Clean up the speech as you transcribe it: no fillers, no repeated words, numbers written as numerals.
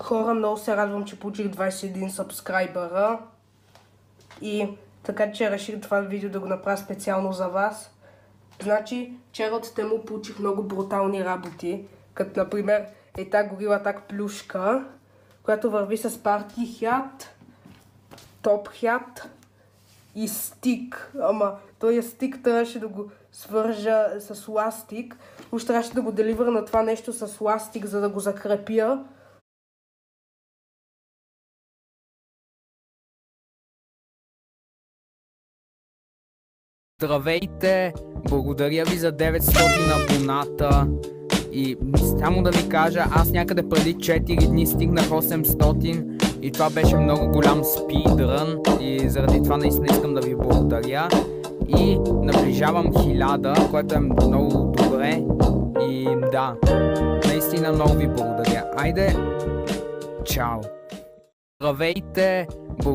Хора, много се радвам, че получих 21 сабскрайбъра. И така че реших това видео да го направя специално за вас. Значи, вчера от Тему получих много брутални работи. Като например тази Gorilla Tag плюшка, която върви с Party Hat, Top Hat и стик. Ама този стик трябваше да го свържа с ластик. Уж трябваше да го деливъра на това нещо с ластик, за да го закрепя. Здравейте! Благодаря ви за 900 абоната. И само да ви кажа, аз някъде преди 4 дни стигнах 800 и това беше много голям спидрън и заради това наистина искам да ви благодаря. И наближавам 1000, което е много добре и да, наистина много ви благодаря. Айде, чао! Здравейте! Благодаря.